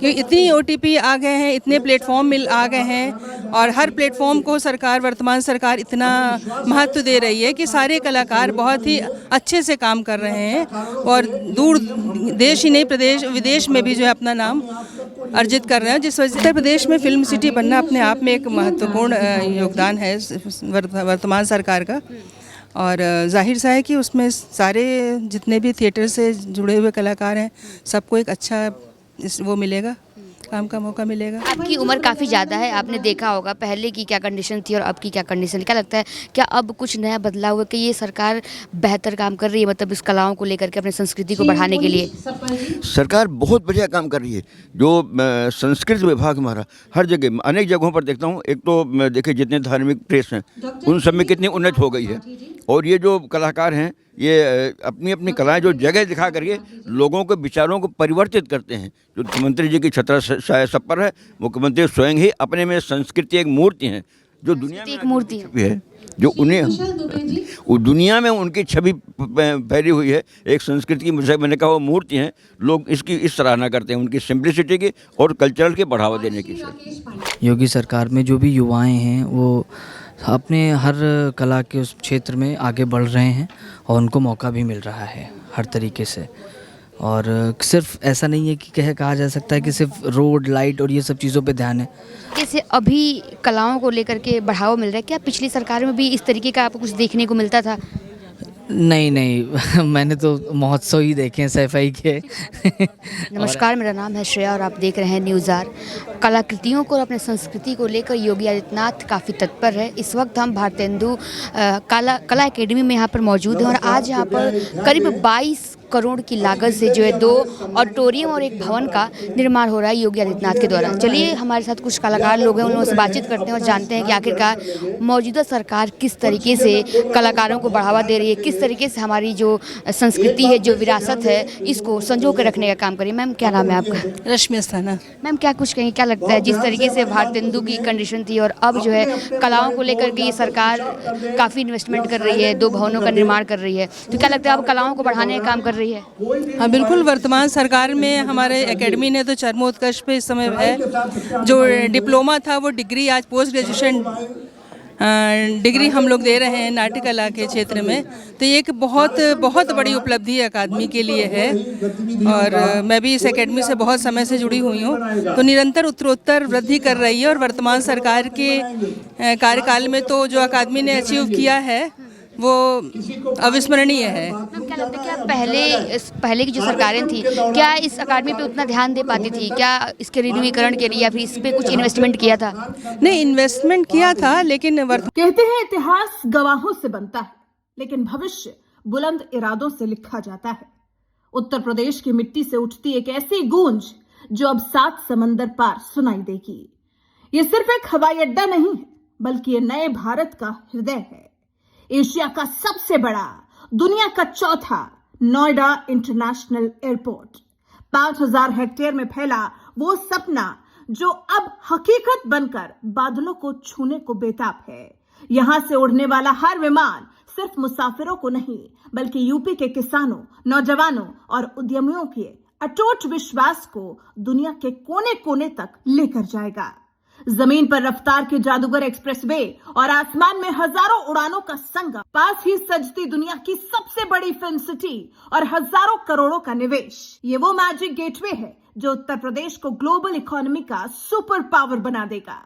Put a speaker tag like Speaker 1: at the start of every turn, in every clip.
Speaker 1: कि इतनी ओटीपी आ गए हैं, इतने प्लेटफॉर्म मिल आ गए हैं और हर प्लेटफॉर्म को वर्तमान सरकार इतना महत्व दे रही है कि सारे कलाकार बहुत ही अच्छे से काम कर रहे हैं और दूर देश ही नहीं प्रदेश विदेश में भी जो है अपना नाम अर्जित कर रहे हैं, जिस वजह से उत्तर प्रदेश में फिल्म सिटी बनना अपने आप में एक महत्वपूर्ण योगदान है वर्तमान सरकार का। और जाहिर सा है कि उसमें सारे जितने भी थिएटर से जुड़े हुए कलाकार हैं सबको एक अच्छा वो मिलेगा, काम का मौका मिलेगा।
Speaker 2: आपकी उम्र काफ़ी ज़्यादा है, आपने देखा होगा पहले की क्या कंडीशन थी और अब की क्या कंडीशन। क्या लगता है क्या अब कुछ नया बदलाव हुआ कि ये सरकार बेहतर काम कर रही है, मतलब इस कलाओं को लेकर के अपनी संस्कृति को बढ़ाने के लिए?
Speaker 3: सरकार बहुत बढ़िया काम कर रही है। जो संस्कृत विभाग हमारा हर जगह अनेक जगहों पर देखता हूँ, एक तो देखिए जितने धार्मिक प्रेस हैं उन सब में कितनी उन्नत हो गई है, और ये जो कलाकार हैं ये अपनी अपनी कलाएं जो जगह दिखा करके लोगों के विचारों को परिवर्तित करते हैं। जो मुख्यमंत्री जी की छत्रा सब पर है, मुख्यमंत्री स्वयं ही अपने में संस्कृति एक मूर्ति है जो दुनिया में
Speaker 2: एक मूर्ति
Speaker 3: है, जो उन्हें दुनिया में उनकी छवि फैली हुई है। एक संस्कृति की मुझे मैंने कहा वो मूर्ति हैं। लोग इसकी इस सराहना करते हैं, उनकी सिंप्लिसिटी की और कल्चरल के बढ़ावा देने की।
Speaker 4: योगी सरकार में जो भी युवाएं हैं वो अपने हर कला के उस क्षेत्र में आगे बढ़ रहे हैं और उनको मौका भी मिल रहा है हर तरीके से। और सिर्फ ऐसा नहीं है कि कहा जा सकता है कि सिर्फ रोड लाइट और ये सब चीज़ों पे ध्यान है।
Speaker 2: जैसे अभी कलाओं को लेकर के बढ़ावा मिल रहा है, क्या पिछली सरकार में भी इस तरीके का आपको कुछ देखने को मिलता था?
Speaker 4: नहीं मैंने तो महोत्सव ही देखे हैं सैफई के।
Speaker 2: नमस्कार, मेरा नाम है श्रेया और आप देख रहे हैं न्यूज़ आर। कलाकृतियों को और अपने संस्कृति को लेकर योगी आदित्यनाथ काफ़ी तत्पर है। इस वक्त हम भारतेंदु कला एकेडमी में यहाँ पर मौजूद हैं और आज यहाँ पर करीब 22 करोड़ की लागत से जो है 2 ऑडिटोरियम और एक भवन का निर्माण हो रहा है योगी आदित्यनाथ के द्वारा। चलिए हमारे साथ कुछ कलाकार लोग हैं, उनसे बातचीत करते हैं और जानते हैं कि आखिरकार मौजूदा सरकार किस तरीके से कलाकारों को बढ़ावा दे रही है, किस तरीके से हमारी जो संस्कृति है, जो विरासत है, इसको संजो कर रखने का काम करिए। मैम क्या नाम है आपका?
Speaker 1: रश्मि अस्थाना।
Speaker 2: मैम क्या कुछ कहेंगे, क्या लगता है जिस तरीके से भारतेंदु की कंडीशन थी और अब जो है कलाओं को लेकर के ये सरकार काफ़ी इन्वेस्टमेंट कर रही है, 2 भवनों का निर्माण कर रही है, तो क्या लगता है अब कलाओं को बढ़ाने का काम कर रही है?
Speaker 1: हाँ बिल्कुल, वर्तमान सरकार में हमारे एकेडमी ने तो चरमोत्कर्ष पे इस समय है। जो डिप्लोमा था वो डिग्री आज पोस्ट ग्रेजुएशन डिग्री हम लोग दे रहे हैं नाट्य कला के क्षेत्र में। तो ये एक बहुत बड़ी उपलब्धि अकादमी के लिए है और मैं भी इस एकेडमी से बहुत समय से जुड़ी हुई हूँ। तो निरंतर उत्तरोत्तर वृद्धि कर रही है और वर्तमान सरकार के कार्यकाल में तो जो अकादमी ने अचीव किया है वो अविस्मरणीय है।
Speaker 2: मैम क्या लगता है क्या पहले की जो सरकारें थी क्या इस अकादमी पे उतना ध्यान दे पाती थी? क्या इसके रिन्यूवीकरण के लिए या फिर इस पे कुछ इन्वेस्टमेंट किया था?
Speaker 1: नहीं, इन्वेस्टमेंट किया था, लेकिन
Speaker 5: कहते हैं इतिहास गवाहों से बनता है, लेकिन भविष्य बुलंद इरादों से लिखा जाता है। उत्तर प्रदेश की मिट्टी से उठती एक ऐसी गूंज जो अब 7 समंदर पार सुनाई देगी। ये सिर्फ एक हवाई अड्डा नहीं है, बल्कि ये नए भारत का हृदय है। एशिया का सबसे बड़ा, दुनिया का चौथा नोएडा इंटरनेशनल एयरपोर्ट, 5000 हेक्टेयर में फैला वो सपना जो अब हकीकत बनकर बादलों को छूने को बेताब है। यहां से उड़ने वाला हर विमान सिर्फ मुसाफिरों को नहीं, बल्कि यूपी के किसानों, नौजवानों और उद्यमियों के अटूट विश्वास को दुनिया के कोने कोने तक लेकर जाएगा। जमीन पर रफ्तार के जादूगर एक्सप्रेसवे और आसमान में हजारों उड़ानों का संगम, पास ही सजती दुनिया की सबसे बड़ी फिल्म सिटी और हजारों करोड़ों का निवेश। ये वो मैजिक गेटवे है जो उत्तर प्रदेश को ग्लोबल इकोनॉमी का सुपर पावर बना देगा।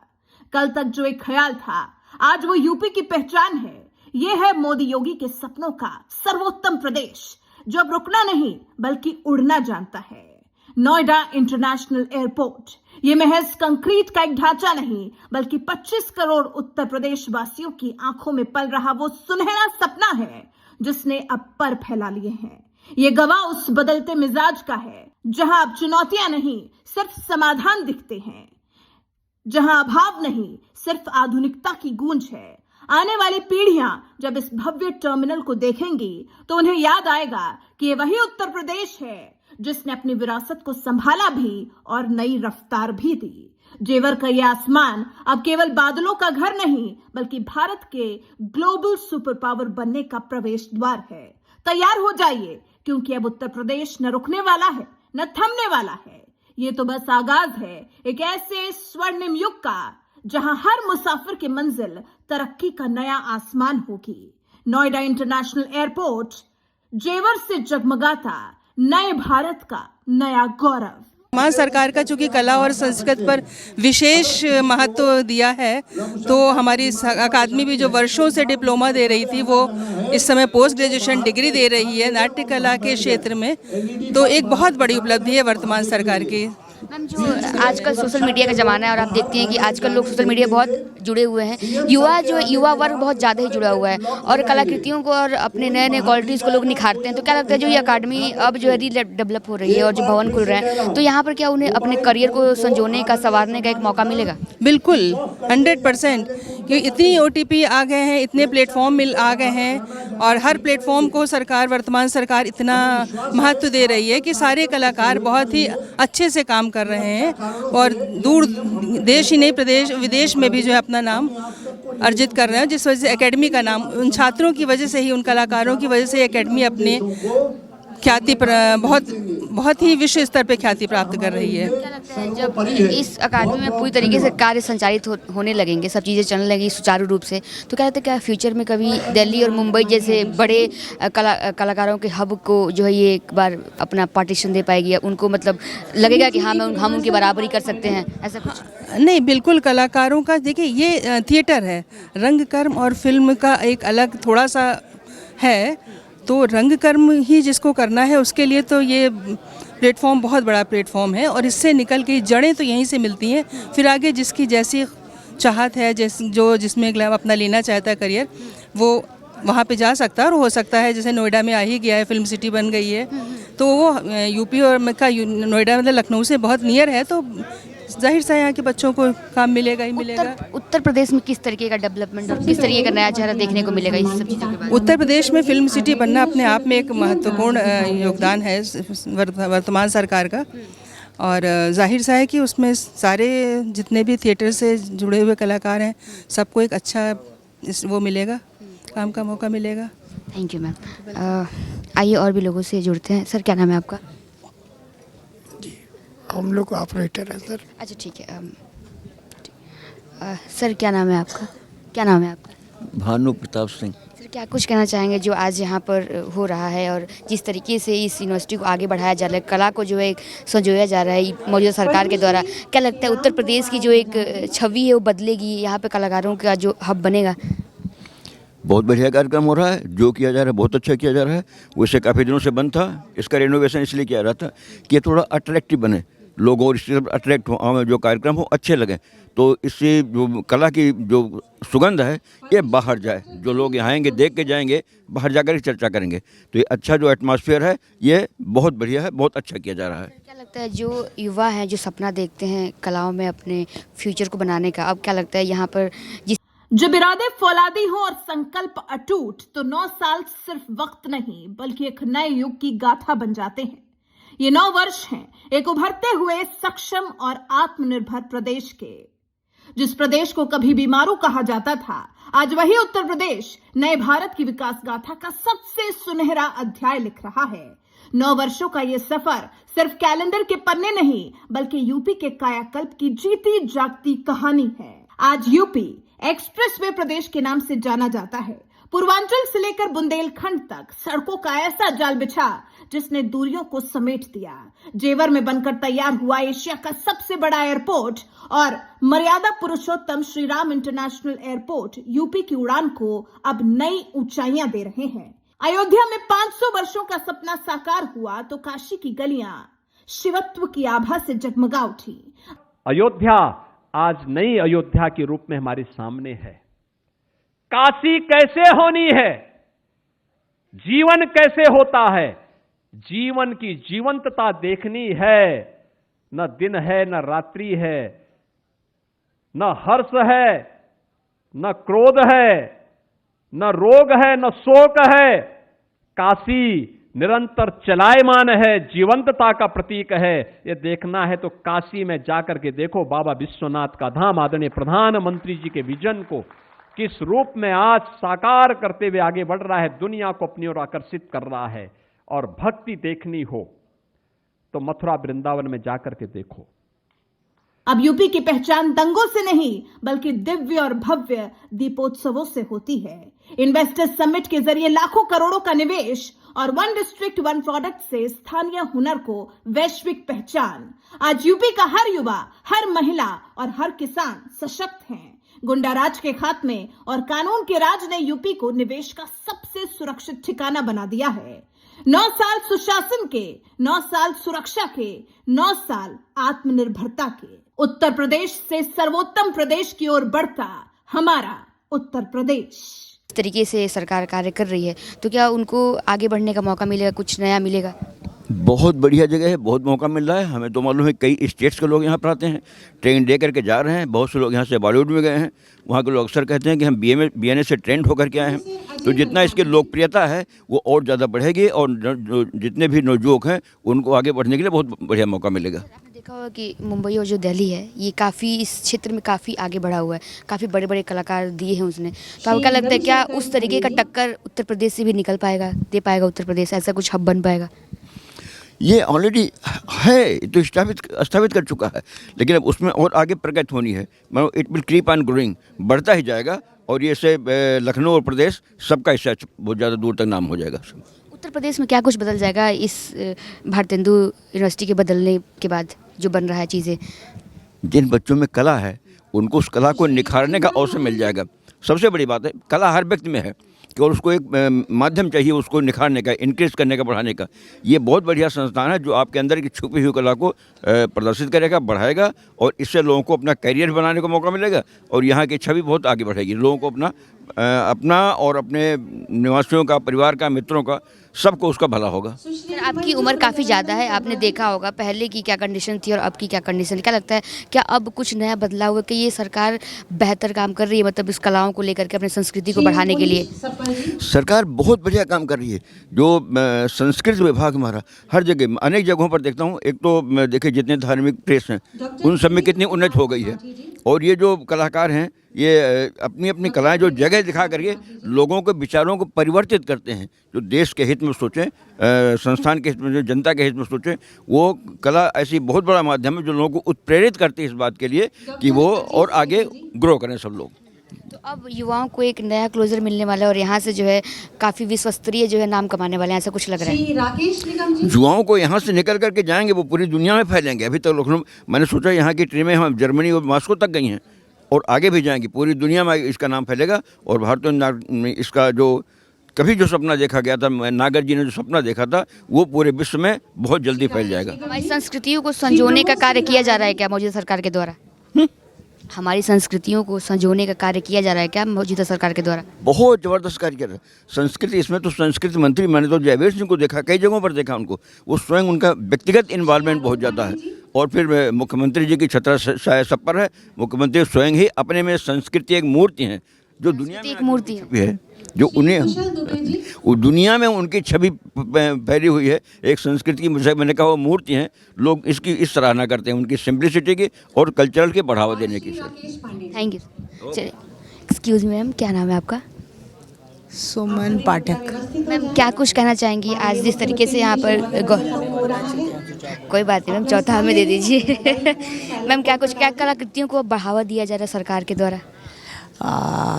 Speaker 5: कल तक जो एक ख्याल था, आज वो यूपी की पहचान है। ये है मोदी योगी के सपनों का सर्वोत्तम प्रदेश जो अब रुकना नहीं बल्कि उड़ना जानता है। नोएडा इंटरनेशनल एयरपोर्ट ये महज कंक्रीट का एक ढांचा नहीं, बल्कि 25 करोड़ उत्तर प्रदेश वासियों की आंखों में पल रहा वो सुनहरा सपना है जिसने अब पर फैला लिए हैं। ये गवाह उस बदलते मिजाज का है जहां अब चुनौतियां नहीं सिर्फ समाधान दिखते हैं, जहां अभाव नहीं सिर्फ आधुनिकता की गूंज है। आने वाली पीढ़ियां जब इस भव्य टर्मिनल को देखेंगी तो उन्हें याद आएगा कि ये वही उत्तर प्रदेश है जिसने अपनी विरासत को संभाला भी और नई रफ्तार भी दी। जेवर का यह आसमान अब केवल बादलों का घर नहीं, बल्कि भारत के ग्लोबल सुपर पावर बनने का प्रवेश द्वार है। तैयार हो जाइए, क्योंकि अब उत्तर प्रदेश न रुकने वाला है, न थमने वाला है। ये तो बस आगाज है एक ऐसे स्वर्णिम युग का जहां हर मुसाफिर की मंजिल तरक्की का नया आसमान होगी। नोएडा इंटरनेशनल एयरपोर्ट जेवर से जगमगाता नए भारत का नया गौरव।
Speaker 1: वर्तमान सरकार का चूंकि कला और संस्कृत पर विशेष महत्व दिया है, तो हमारी अकादमी भी जो वर्षों से डिप्लोमा दे रही थी वो इस समय पोस्ट ग्रेजुएशन डिग्री दे रही है नाट्य कला के क्षेत्र में। तो एक बहुत बड़ी उपलब्धि है वर्तमान सरकार की।
Speaker 2: मैम, जो आजकल सोशल मीडिया का ज़माना है और आप देखती हैं कि आजकल लोग सोशल मीडिया बहुत जुड़े हुए हैं, युवा वर्ग बहुत ज़्यादा ही जुड़ा हुआ है और कलाकृतियों को और अपने नए नए क्वालिटीज़ को लोग निखारते हैं। तो क्या लगता है जो ये अकादमी अब जो है रीडेवलप हो रही है और जो भवन खुल रहे हैं, तो यहाँ पर क्या उन्हें अपने करियर को संजोने का, संवारने का एक मौका मिलेगा?
Speaker 1: बिल्कुल 100%, क्योंकि इतनी OTP आ गए हैं, इतने प्लेटफॉर्म आ गए हैं और हर प्लेटफॉर्म को वर्तमान सरकार इतना महत्व दे रही है कि सारे कलाकार बहुत ही अच्छे से काम कर रहे हैं और दूर देश ही नहीं प्रदेश विदेश में भी जो है अपना नाम अर्जित कर रहे हैं, जिस वजह से एकेडमी का नाम उन छात्रों की वजह से ही, उन कलाकारों की वजह से एकेडमी अपने ख्याति पर बहुत ही विश्व स्तर पे ख्याति प्राप्त कर रही है।
Speaker 2: क्या लगता है जब इस अकादमी में पूरी तरीके से कार्य संचालित होने लगेंगे, सब चीज़ें चलने लगेंगी सुचारू रूप से, तो क्या लगता है क्या फ्यूचर में कभी दिल्ली और मुंबई जैसे बड़े कलाकारों के हब को जो है ये एक बार अपना पार्टीशन दे पाएगी? उनको मतलब लगेगा कि हाँ हम उनकी बराबरी कर सकते हैं, ऐसा कुछ?
Speaker 1: नहीं, बिल्कुल कलाकारों का देखिए ये थिएटर है, रंगकर्म और फिल्म का एक अलग थोड़ा सा है, तो रंगकर्म ही जिसको करना है उसके लिए तो ये प्लेटफॉर्म बहुत बड़ा प्लेटफॉर्म है और इससे निकल के जड़ें तो यहीं से मिलती हैं। फिर आगे जिसकी जैसी चाहत है, जिसमें अपना लेना चाहता है करियर, वो वहाँ पे जा सकता है और हो सकता है जैसे नोएडा में आ ही गया है, फिल्म सिटी बन गई है, तो वो यूपी और नोएडा मतलब लखनऊ से बहुत नियर है, तो जाहिर सा यहाँ के बच्चों को काम मिलेगा ही मिलेगा।
Speaker 2: उत्तर प्रदेश में किस तरीके का डेवलपमेंट और किस तरीके का नया चेहरा देखने को मिलेगा इस सब चीज़ों के बाद?
Speaker 1: उत्तर प्रदेश में फिल्म सिटी बनना अपने आप में एक महत्वपूर्ण योगदान है वर्तमान सरकार का, और जाहिर सा है कि उसमें सारे जितने भी थिएटर से जुड़े हुए कलाकार हैं सबको एक अच्छा वो मिलेगा, काम का मौका मिलेगा।
Speaker 2: Thank you ma'am. आइए और भी लोगों से जुड़ते हैं। सर क्या नाम है आपका?
Speaker 6: हम लोग ऑपरेटर हैं सर।
Speaker 2: अच्छा ठीक है। सर क्या नाम है आपका? क्या नाम है आपका?
Speaker 3: भानु प्रताप सिंह।
Speaker 2: सर क्या कुछ कहना चाहेंगे जो आज यहाँ पर हो रहा है और जिस तरीके से इस यूनिवर्सिटी को आगे बढ़ाया जा रहा है, कला को जो है संजोया जा रहा है मौजूदा सरकार के द्वारा, क्या लगता है उत्तर प्रदेश की जो एक छवि है वो बदलेगी, यहाँ पे कलाकारों का जो हब बनेगा?
Speaker 3: बहुत बढ़िया कार्यक्रम हो रहा है, जो किया जा रहा है बहुत अच्छा किया जा रहा है। वैसे काफ़ी दिनों से बंद था, इसका रेनोवेशन इसलिए किया रहा था कि ये थोड़ा अट्रैक्टिव बने, लोग और इससे अट्रैक्ट हो, हमें जो कार्यक्रम हो अच्छे लगे, तो इससे जो कला की जो सुगंध है ये बाहर जाए, जो लोग यहाँ आएंगे देख के जाएंगे, बाहर जाकर चर्चा करेंगे, तो ये अच्छा जो एटमॉस्फेयर है ये बहुत बढ़िया है, बहुत अच्छा किया जा रहा है।
Speaker 2: क्या लगता है जो युवा हैं जो सपना देखते हैं कलाओं में अपने फ्यूचर को बनाने का, अब क्या लगता है यहाँ पर
Speaker 5: जब इरादे फौलादी हो और संकल्प अटूट, तो 9 साल सिर्फ वक्त नहीं बल्कि एक नए युग की गाथा बन जाते हैं। ये 9 वर्ष हैं एक उभरते हुए सक्षम और आत्मनिर्भर प्रदेश के। जिस प्रदेश को कभी बीमारू कहा जाता था, आज वही उत्तर प्रदेश नए भारत की विकास गाथा का सबसे सुनहरा अध्याय लिख रहा है। 9 वर्षों का ये सफर सिर्फ कैलेंडर के पन्ने नहीं बल्कि यूपी के कायाकल्प की जीती जागती कहानी है। आज यूपी एक्सप्रेस वे प्रदेश के नाम से जाना जाता है। पूर्वांचल से लेकर बुंदेलखंड तक सड़कों का ऐसा जाल बिछा जिसने दूरियों को समेट दिया। जेवर में बनकर तैयार हुआ एशिया का सबसे बड़ा एयरपोर्ट और Maryada Purushottam Shri Ram international airport UP की उड़ान को अब नई ऊंचाइयां दे रहे हैं। अयोध्या में 500 वर्षों का सपना साकार हुआ तो काशी की गलियां शिवत्व की आभा से जगमगा उठी।
Speaker 7: अयोध्या आज नई अयोध्या के रूप में हमारे सामने है। काशी कैसे होनी है, जीवन कैसे होता है, जीवन की जीवंतता देखनी है। न दिन है न रात्रि है, न हर्ष है न क्रोध है, न रोग है न शोक है। काशी निरंतर चलायमान है, जीवंतता का प्रतीक है। ये देखना है तो काशी में जाकर के देखो बाबा विश्वनाथ का धाम। आदरणीय प्रधानमंत्री जी के विजन को किस रूप में आज साकार करते हुए आगे बढ़ रहा है, दुनिया को अपनी ओर आकर्षित कर रहा है। और भक्ति देखनी हो तो मथुरा वृंदावन में जाकर के देखो।
Speaker 5: अब यूपी की पहचान दंगों से नहीं बल्कि दिव्य और भव्य दीपोत्सवों से होती है। इन्वेस्टर्स समिट के जरिए लाखों करोड़ों का निवेश और वन डिस्ट्रिक्ट वन प्रोडक्ट से स्थानीय हुनर को वैश्विक पहचान। आज यूपी का हर युवा, हर महिला और हर किसान सशक्त हैं। गुंडा राज के खात्मे और कानून के राज ने यूपी को निवेश का सबसे सुरक्षित ठिकाना बना दिया है। 9 साल सुशासन के, 9 साल सुरक्षा के, 9 साल आत्मनिर्भरता के। उत्तर प्रदेश से सर्वोत्तम प्रदेश की ओर बढ़ता हमारा उत्तर प्रदेश।
Speaker 2: इस तरीके से सरकार कार्य कर रही है तो क्या उनको आगे बढ़ने का मौका मिलेगा, कुछ नया मिलेगा?
Speaker 3: बहुत बढ़िया जगह है, बहुत मौका मिल रहा है। हमें तो मालूम है कई स्टेट्स के लोग यहाँ पर आते हैं, ट्रेन दे करके जा रहे हैं। बहुत से लोग यहाँ से बॉलीवुड में गए हैं। वहाँ के लोग अक्सर कहते हैं कि हम BNA से ट्रेंड होकर के आए हैं। तो जितना इसकी लोकप्रियता है वो और ज़्यादा बढ़ेगी और जितने भी नवयुवक हैं उनको आगे बढ़ने के लिए बहुत बढ़िया मौका मिलेगा।
Speaker 2: आपने देखा होगा कि मुंबई और जो दिल्ली है ये काफ़ी इस क्षेत्र में काफ़ी आगे बढ़ा हुआ है, काफ़ी बड़े बड़े कलाकार दिए हैं उसने। तो आपको क्या लगता है क्या उस तरीके का टक्कर उत्तर प्रदेश से भी निकल पाएगा, दे पाएगा उत्तर प्रदेश, ऐसा कुछ हब बन पाएगा?
Speaker 3: ये ऑलरेडी है, तो स्थापित कर चुका है, लेकिन अब उसमें और आगे प्रगति होनी है। मतलब it will keep on growing, बढ़ता ही जाएगा और ये से लखनऊ और प्रदेश सबका इससे बहुत ज़्यादा दूर तक नाम हो जाएगा।
Speaker 2: उत्तर प्रदेश में क्या कुछ बदल जाएगा इस भारतेंदु यूनिवर्सिटी के बदलने के बाद, जो बन रहा है चीज़ें?
Speaker 3: जिन बच्चों में कला है उनको उस कला को निखारने का अवसर मिल जाएगा। सबसे बड़ी बात है कला हर व्यक्ति में है कि और उसको एक माध्यम चाहिए उसको निखारने का, इनक्रीज करने का, बढ़ाने का। ये बहुत बढ़िया संस्थान है जो आपके अंदर की छुपी हुई कला को प्रदर्शित करेगा, बढ़ाएगा और इससे लोगों को अपना करियर बनाने का मौका मिलेगा और यहाँ की छवि बहुत आगे बढ़ेगी। लोगों को अपना और अपने निवासियों का, परिवार का, मित्रों का, सबको उसका भला होगा।
Speaker 2: सर आपकी उम्र काफ़ी ज़्यादा है, आपने देखा होगा पहले की क्या कंडीशन थी और अब की क्या कंडीशन। क्या लगता है क्या अब कुछ नया बदलाव हुआ कि ये सरकार बेहतर काम कर रही है, मतलब इस कलाओं को लेकर के अपने संस्कृति को बढ़ाने के लिए?
Speaker 3: सरकार बहुत बढ़िया काम कर रही है। जो संस्कृत विभाग हमारा हर जगह, अनेक जगहों पर देखता हूँ। एक तो देखिए जितने धार्मिक प्रेस हैं उन सब में कितनी उन्नति हो गई है और ये जो कलाकार हैं ये अपनी अपनी कलाएं जो जगह दिखा करके लोगों के विचारों को परिवर्तित करते हैं। जो देश के हित में सोचें, संस्थान के हित में, जो जनता के हित में सोचें, वो कला ऐसी बहुत बड़ा माध्यम है जो लोगों को उत्प्रेरित करती है इस बात के लिए कि वो और आगे ग्रो करें सब लोग।
Speaker 2: तो अब युवाओं को एक नया क्लोजर मिलने वाला है और यहाँ से जो है काफ़ी विश्व स्तरीय जो है नाम कमाने वाले हैं, ऐसा कुछ लग रहा है?
Speaker 3: युवाओं को यहाँ से निकल करके जाएंगे वो पूरी दुनिया में फैलेंगे। अभी तक लोग, मैंने सोचा यहाँ की ट्रेनें हम जर्मनी और मॉस्को तक गई हैं और आगे भी जाएंगी। पूरी दुनिया में इसका नाम फैलेगा और भारतीय इसका जो कभी जो सपना देखा गया था, नागर जी ने जो सपना देखा था, वो पूरे विश्व में बहुत जल्दी फैल जाएगा।
Speaker 2: हमारी संस्कृतियों को संजोने का कार्य किया जा रहा है क्या मौजूदा सरकार के द्वारा? हमारी संस्कृतियों को संजोने का कार्य किया जा रहा है क्या मौजूदा सरकार के द्वारा?
Speaker 3: बहुत ज़बरदस्त कार्य कर रहा है। संस्कृति, इसमें तो संस्कृति मंत्री, मैंने तो जयवीर सिंह को देखा, कई जगहों पर देखा उनको। वो स्वयं, उनका व्यक्तिगत इन्वॉल्वमेंट बहुत ज़्यादा है। और फिर मुख्यमंत्री जी की छत्रा सब पर है। मुख्यमंत्री स्वयं ही अपने में संस्कृति एक मूर्ति है जो दुनिया में
Speaker 2: एक मूर्ति
Speaker 3: है, जो उन्हें दुनिया में उनकी छवि फैली हुई है। एक संस्कृति की, मुझे मैंने कहा, वो मूर्ति हैं। लोग इसकी इस सराहना करते हैं, उनकी सिंप्लिसिटी की और कल्चरल के बढ़ावा देने की।
Speaker 2: Thank you. चलिए, एक्सक्यूज़ मी मैम, क्या नाम है आपका?
Speaker 8: सुमन पाठक।
Speaker 2: मैम क्या कुछ कहना चाहेंगी आज जिस तरीके से यहाँ पर कोई बात नहीं मैम, चौथा हमें दे दीजिए। मैम क्या कलाकृतियों को बढ़ावा दिया जा रहा है सरकार के द्वारा?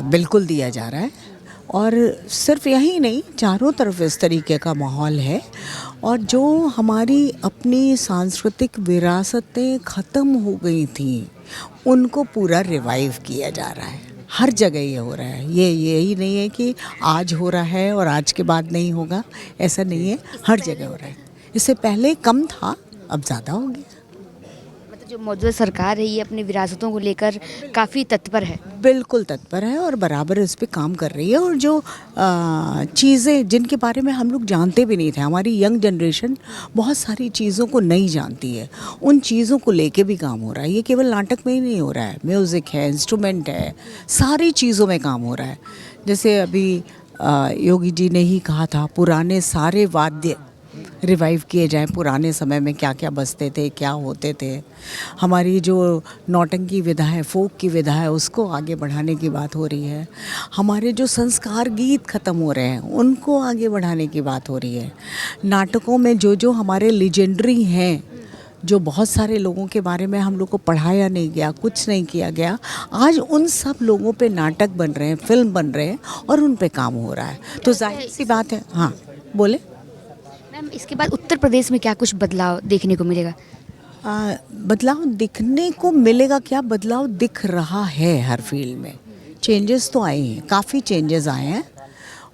Speaker 8: बिल्कुल दिया जा रहा है और सिर्फ यही नहीं, चारों तरफ इस तरीके का माहौल है। और जो हमारी अपनी सांस्कृतिक विरासतें ख़त्म हो गई थी उनको पूरा रिवाइव किया जा रहा है। हर जगह ये हो रहा है। ये यही नहीं है कि आज हो रहा है और आज के बाद नहीं होगा, ऐसा नहीं है, हर जगह हो रहा है। इससे पहले कम था, अब ज़्यादा हो गया।
Speaker 2: मतलब जो मौजूदा सरकार है ये अपनी विरासतों को लेकर काफ़ी तत्पर है।
Speaker 8: बिल्कुल तत्पर है और बराबर इस पे काम कर रही है। और जो चीज़ें जिनके बारे में हम लोग जानते भी नहीं थे, हमारी यंग जनरेशन बहुत सारी चीज़ों को नहीं जानती है, उन चीज़ों को लेके भी काम हो रहा है। ये केवल नाटक में ही नहीं हो रहा है, म्यूज़िक है, इंस्ट्रूमेंट है, सारी चीज़ों में काम हो रहा है। जैसे अभी योगी जी ने ही कहा था, पुराने सारे वाद्य रिवाइव किए जाएं, पुराने समय में क्या क्या बजते थे, क्या होते थे। हमारी जो नौटंकी विधा है, फोक की विधा है, उसको आगे बढ़ाने की बात हो रही है। हमारे जो संस्कार गीत ख़त्म हो रहे हैं उनको आगे बढ़ाने की बात हो रही है। नाटकों में जो हमारे लेजेंडरी हैं, जो बहुत सारे लोगों के बारे में हम लोग को पढ़ाया नहीं गया, कुछ नहीं किया गया, आज उन सब लोगों पे नाटक बन रहे हैं, फिल्म बन रहे हैं और उन पे काम हो रहा है। तो जाहिर सी बात है। हाँ बोले
Speaker 2: मैम, इसके बाद उत्तर प्रदेश में क्या कुछ बदलाव देखने को मिलेगा?
Speaker 8: बदलाव दिखने को मिलेगा क्या? बदलाव दिख रहा है हर फील्ड में। चेंजेस तो आए हैं, काफ़ी चेंजेस आए हैं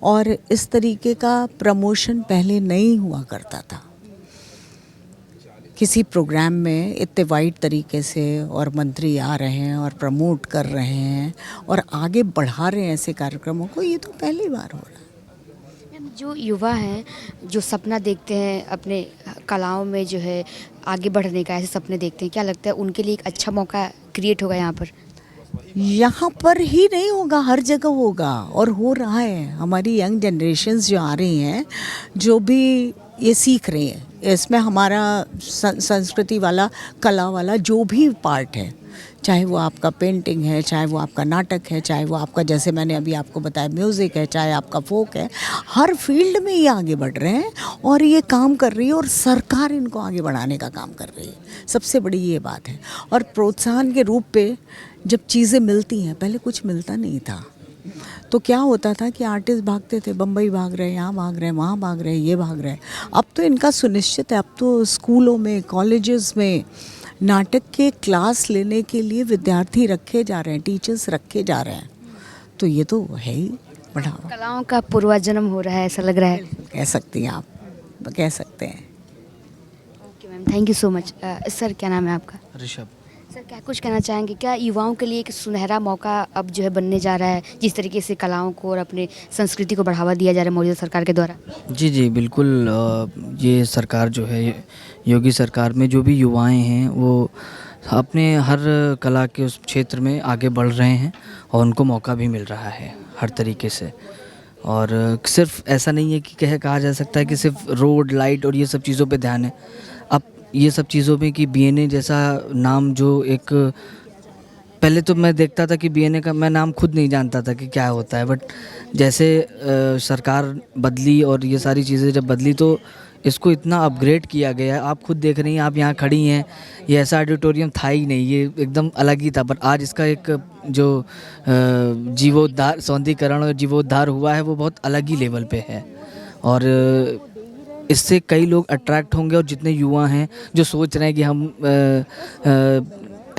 Speaker 8: और इस तरीके का प्रमोशन पहले नहीं हुआ करता था। किसी प्रोग्राम में इतने वाइड तरीके से और मंत्री आ रहे हैं और प्रमोट कर रहे हैं और आगे बढ़ा रहे हैं ऐसे कार्यक्रमों को, ये तो पहली बार हो रहा है।
Speaker 2: मैम, जो युवा हैं, जो सपना देखते हैं अपने कलाओं में जो है आगे बढ़ने का, ऐसे सपने देखते हैं, क्या लगता है उनके लिए एक अच्छा मौका क्रिएट होगा यहाँ पर?
Speaker 8: यहाँ पर ही नहीं होगा, हर जगह होगा और हो रहा है। हमारी यंग जनरेशन्स जो आ रही हैं, जो भी ये सीख रही हैं, इसमें हमारा संस्कृति वाला, कला वाला जो भी पार्ट है, चाहे वो आपका पेंटिंग है, चाहे वो आपका नाटक है, चाहे वो आपका, जैसे मैंने अभी आपको बताया, म्यूज़िक है, चाहे आपका फोक है, हर फील्ड में ये आगे बढ़ रहे हैं और ये काम कर रही है और सरकार इनको आगे बढ़ाने का काम कर रही है। सबसे बड़ी ये बात है। और प्रोत्साहन के रूप पे जब चीज़ें मिलती हैं, पहले कुछ मिलता नहीं था, तो क्या होता था कि आर्टिस्ट भागते थे, बम्बई भाग रहे हैं, यहाँ भाग रहे हैं, वहाँ भाग रहे हैं, ये भाग रहे हैं। अब तो इनका सुनिश्चित है, अब तो स्कूलों में, कॉलेजेस में नाटक के क्लास लेने के लिए विद्यार्थी रखे जा रहे हैं, टीचर्स रखे जा रहे हैं। तो ये तो है ही बढ़ावा।
Speaker 2: कलाओं का पूर्वाजन्म हो रहा है, ऐसा लग रहा है।
Speaker 8: कह सकती हैं आप, कह सकते हैं।
Speaker 2: Okay ma'am, thank you so much. Sir, क्या नाम है आपका?
Speaker 4: ऋषभ।
Speaker 2: सर, क्या कुछ कहना चाहेंगे? क्या युवाओं के लिए एक सुनहरा मौका अब जो है बनने जा रहा है, जिस तरीके से कलाओं को और अपने संस्कृति को बढ़ावा दिया जा रहा है मौजूदा सरकार के द्वारा?
Speaker 4: जी जी बिल्कुल। ये सरकार जो है, योगी सरकार में जो भी युवाएं हैं वो अपने हर कला के उस क्षेत्र में आगे बढ़ रहे हैं और उनको मौका भी मिल रहा है हर तरीके से। और सिर्फ ऐसा नहीं है कि कहा जा सकता है कि सिर्फ रोड, लाइट और ये सब चीज़ों पे ध्यान है। अब ये सब चीज़ों में कि बीएनए जैसा नाम, जो एक पहले तो मैं देखता था कि बीएनए का मैं नाम खुद नहीं जानता था कि क्या होता है, बट जैसे सरकार बदली और ये सारी चीज़ें जब बदली तो इसको इतना अपग्रेड किया गया है। आप खुद देख रही हैं, आप यहाँ खड़ी हैं, ये ऐसा ऑडिटोरियम था ही नहीं, ये एकदम अलग ही था। पर आज इसका एक जो जीवोद्धार, सौंदर्यीकरण और जीवोद्धार हुआ है वो बहुत अलग ही लेवल पे है और इससे कई लोग अट्रैक्ट होंगे। और जितने युवा हैं जो सोच रहे हैं कि हम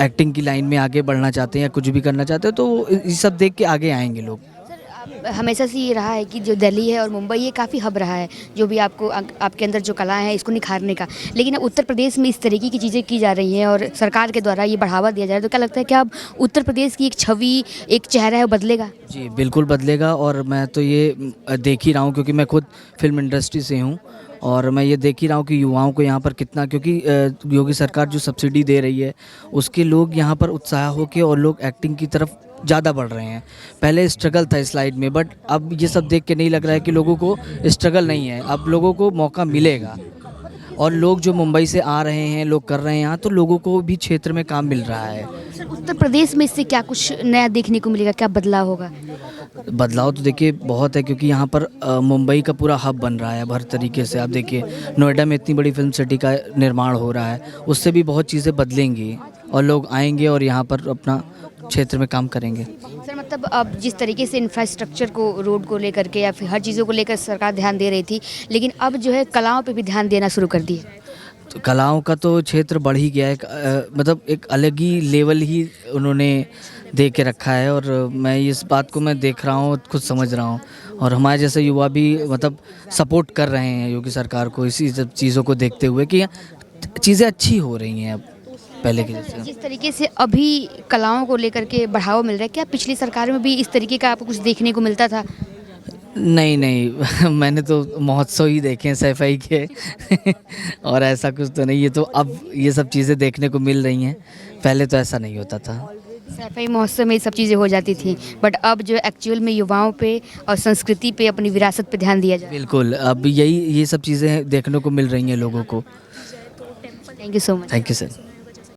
Speaker 4: एक्टिंग की लाइन में आगे बढ़ना चाहते हैं या कुछ भी करना चाहते हैं, तो ये सब देख के आगे आएंगे लोग।
Speaker 2: सर, हमेशा से ये रहा है कि जो दिल्ली है और मुंबई, ये काफ़ी हब रहा है जो भी आपको आपके अंदर जो कलाएं हैं इसको निखारने का। लेकिन अब उत्तर प्रदेश में इस तरीके की चीज़ें की जा रही हैं और सरकार के द्वारा ये बढ़ावा दिया जा रहा है, तो क्या लगता है कि अब उत्तर प्रदेश की एक छवि, एक चेहरा है, वो बदलेगा?
Speaker 4: जी बिल्कुल बदलेगा। और मैं तो ये देख ही रहा हूँ, क्योंकि मैं खुद फिल्म इंडस्ट्री से हूँ और मैं ये देख ही रहा हूँ कि युवाओं को यहाँ पर कितना, क्योंकि योगी सरकार जो सब्सिडी दे रही है उसके लोग यहाँ पर उत्साह होकर और लोग एक्टिंग की तरफ ज़्यादा बढ़ रहे हैं। पहले स्ट्रगल था इस लाइन में, बट अब ये सब देख के नहीं लग रहा है कि लोगों को स्ट्रगल नहीं है, अब लोगों को मौका मिलेगा। और लोग जो मुंबई से आ रहे हैं, लोग कर रहे हैं यहाँ, तो लोगों को भी क्षेत्र में काम मिल रहा है।
Speaker 2: सर, उत्तर प्रदेश में इससे क्या कुछ नया देखने को मिलेगा, क्या बदलाव होगा?
Speaker 4: बदलाव तो देखिए बहुत है, क्योंकि यहाँ पर मुंबई का पूरा हब बन रहा है अब हर तरीके से। आप देखिए नोएडा में इतनी बड़ी फिल्म सिटी का निर्माण हो रहा है, उससे भी बहुत चीज़ें बदलेंगी और लोग आएंगे और यहाँ पर अपना क्षेत्र में काम करेंगे।
Speaker 2: सर, मतलब अब जिस तरीके से इंफ्रास्ट्रक्चर को, रोड को लेकर के या फिर हर चीज़ों को लेकर सरकार ध्यान दे रही थी, लेकिन अब जो है कलाओं पे भी ध्यान देना शुरू कर दी है।
Speaker 4: तो कलाओं का तो क्षेत्र बढ़ ही गया है, मतलब एक अलग ही लेवल ही उन्होंने दे के रखा है। और मैं इस बात को मैं देख रहा हूँ, खुद समझ रहा हूँ, और हमारे जैसे युवा भी मतलब सपोर्ट कर रहे हैं योगी सरकार को इसी सब चीज़ों को देखते हुए कि चीज़ें अच्छी हो रही हैं अब पहले के जैसे।
Speaker 2: जिस तरीके से अभी कलाओं को लेकर के बढ़ावा मिल रहा है, क्या पिछली सरकार में भी इस तरीके का आपको कुछ देखने को मिलता था?
Speaker 4: नहीं नहीं मैंने तो महोत्सव ही देखे हैं सैफई के और ऐसा कुछ तो नहीं। ये तो अब ये सब चीज़ें देखने को मिल रही हैं, पहले तो ऐसा नहीं होता था।
Speaker 2: सफाई महोत्सव में ये सब चीज़ें हो जाती थी, बट अब जो एक्चुअल में युवाओं पे और संस्कृति पे, अपनी विरासत पे ध्यान दिया जाए।
Speaker 4: बिल्कुल, अब यही ये सब चीज़ें देखने को मिल रही हैं लोगों को।
Speaker 2: Thank you so much.
Speaker 4: Thank you sir.